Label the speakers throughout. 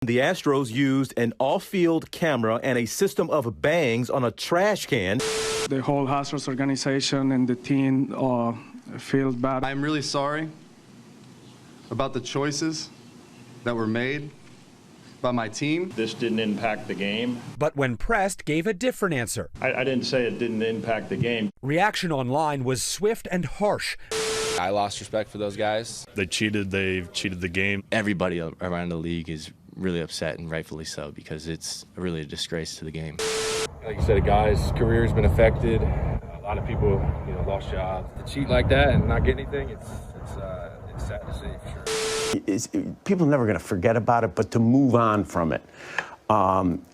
Speaker 1: the Astros used an off-field camera and a system of bangs on a trash can.
Speaker 2: The whole Astros organization and the team feel bad.
Speaker 3: I'm really sorry about the choices that were made by my team.
Speaker 4: This didn't impact the game.
Speaker 5: But when pressed, gave a different answer.
Speaker 4: I didn't say it didn't impact the game.
Speaker 5: Reaction online was swift and harsh.
Speaker 6: I lost respect for those guys.
Speaker 7: They've cheated the game.
Speaker 8: Everybody around the league is really upset, and rightfully so, because it's really a disgrace to the game.
Speaker 9: Like you said, a guy's career has been affected. A lot of people, lost jobs. To cheat like that and not get anything, it's sad to see, for sure.
Speaker 10: People are never going to forget about it, but to move on from it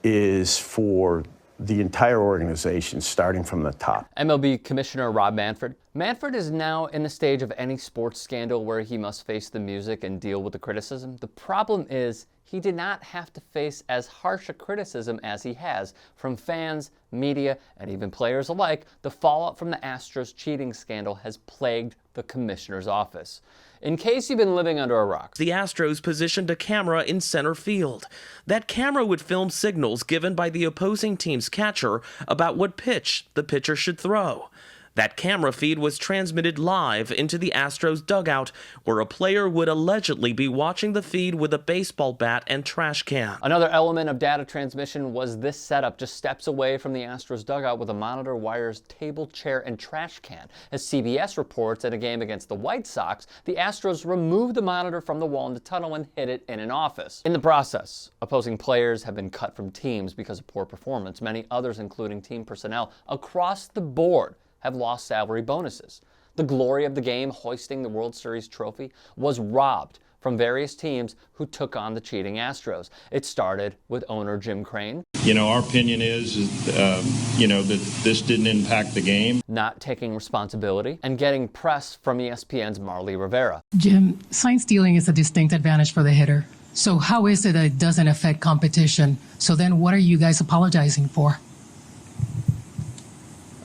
Speaker 10: is for the entire organization, starting from the top.
Speaker 11: MLB Commissioner Rob Manfred. Manfred is now in the stage of any sports scandal where he must face the music and deal with the criticism. The problem is he did not have to face as harsh a criticism as he has from fans, media, and even players alike. The fallout from the Astros cheating scandal has plagued the commissioner's office. In case you've been living under a rock,
Speaker 12: the Astros positioned a camera in center field. That camera would film signals given by the opposing team's catcher about what pitch the pitcher should throw. That camera feed was transmitted live into the Astros dugout, where a player would allegedly be watching the feed with a baseball bat and trash can.
Speaker 11: Another element of data transmission was this setup just steps away from the Astros dugout with a monitor, wires, table, chair, and trash can. As CBS reports, at a game against the White Sox, the Astros removed the monitor from the wall in the tunnel and hid it in an office. In the process, opposing players have been cut from teams because of poor performance. Many others, including team personnel across the board, have lost salary bonuses. The glory of the game, hoisting the World Series trophy, was robbed from various teams who took on the cheating Astros. It started with owner Jim Crane.
Speaker 4: Our opinion is that this didn't impact the game.
Speaker 11: Not taking responsibility and getting press from ESPN's Marley Rivera.
Speaker 13: Jim, sign stealing is a distinct advantage for the hitter. So how is it that it doesn't affect competition? So then what are you guys apologizing for?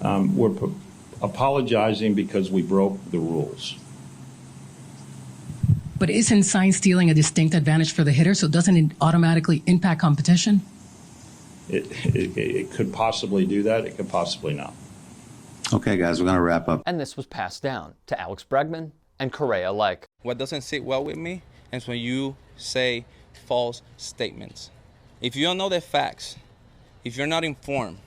Speaker 4: We're apologizing because we broke the rules.
Speaker 13: But isn't sign stealing a distinct advantage for the hitter, so doesn't it automatically impact competition?
Speaker 4: It could possibly do that. It could possibly not.
Speaker 14: Okay, guys, we're going to wrap up.
Speaker 11: And this was passed down to Alex Bregman and Correa alike.
Speaker 6: What doesn't sit well with me is when you say false statements. If you don't know the facts, if you're not informed,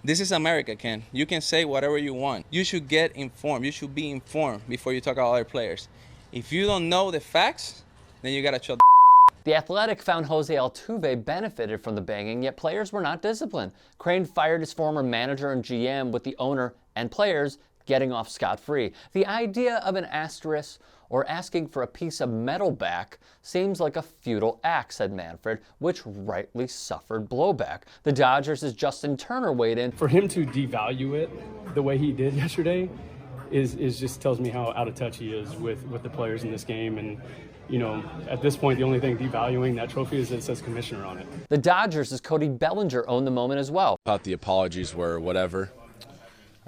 Speaker 6: this is America, Ken. You can say whatever you want. You should get informed. You should be informed before you talk about other players. If you don't know the facts, then you gotta shut
Speaker 11: The Athletic found Jose Altuve benefited from the banging, yet players were not disciplined. Crane fired his former manager and GM, with the owner and players getting off scot-free. The idea of an asterisk or asking for a piece of metal back seems like a futile act, said Manfred, which rightly suffered blowback. The Dodgers' Justin Turner weighed in.
Speaker 15: For him to devalue it the way he did yesterday is just tells me how out of touch he is with the players in this game. And at this point, the only thing devaluing that trophy is that it says commissioner on it.
Speaker 11: The Dodgers' Cody Bellinger owned the moment as well.
Speaker 6: I thought the apologies were whatever.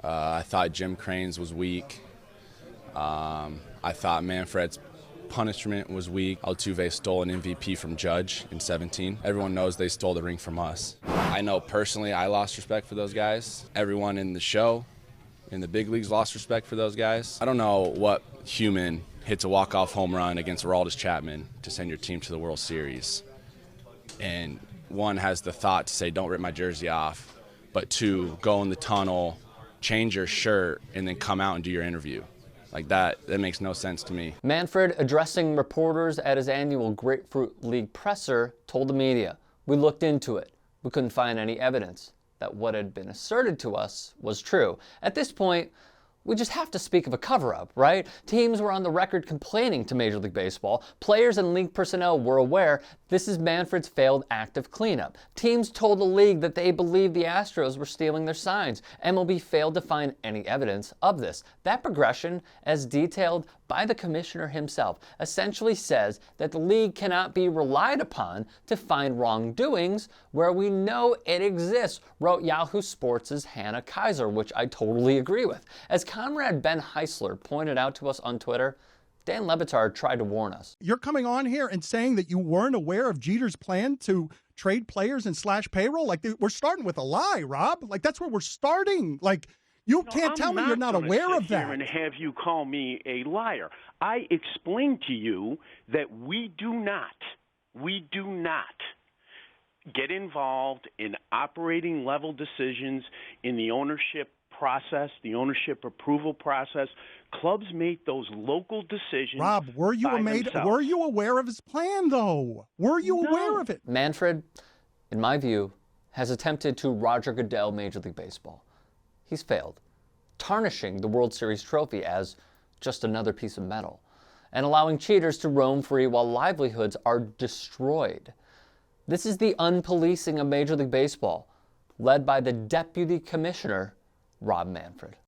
Speaker 6: I thought Jim Crane's was weak. I thought Manfred's punishment was weak. Altuve stole an MVP from Judge in 2017. Everyone knows they stole the ring from us. I know personally I lost respect for those guys. Everyone in the show, in the big leagues, lost respect for those guys. I don't know what human hits a walk-off home run against Aroldis Chapman to send your team to the World Series. And one has the thought to say, don't rip my jersey off, but two, go in the tunnel, change your shirt, and then come out and do your interview. Like that makes no sense to me.
Speaker 11: Manfred, addressing reporters at his annual Grapefruit League presser, told the media, "We looked into it. We couldn't find any evidence that what had been asserted to us was true." At this point, we just have to speak of a cover-up, right? Teams were on the record complaining to Major League Baseball. Players and league personnel were aware this is Manfred's failed act of cleanup. Teams told the league that they believed the Astros were stealing their signs. MLB failed to find any evidence of this. That progression, as detailed by the commissioner himself, essentially says that the league cannot be relied upon to find wrongdoings where we know it exists, wrote Yahoo Sports' Hannah Kaiser, which I totally agree with. As Comrade Ben Heisler pointed out to us on Twitter, Dan Le Batard tried to warn us.
Speaker 16: You're coming on here and saying that you weren't aware of Jeter's plan to trade players and slash payroll? Like, we're starting with a lie, Rob. Like, that's where we're starting. Like, you can't tell me you're not aware of that.
Speaker 17: And have you call me a liar? I explained to you that we do not get involved in operating level decisions in the ownership process, the ownership approval process. Clubs make those local decisions.
Speaker 16: Rob, were you aware of his plan, though? Were you aware of it?
Speaker 11: Manfred, in my view, has attempted to Roger Goodell Major League Baseball. He's failed, tarnishing the World Series trophy as just another piece of metal, and allowing cheaters to roam free while livelihoods are destroyed. This is the unpolicing of Major League Baseball, led by the Deputy Commissioner, Rob Manfred.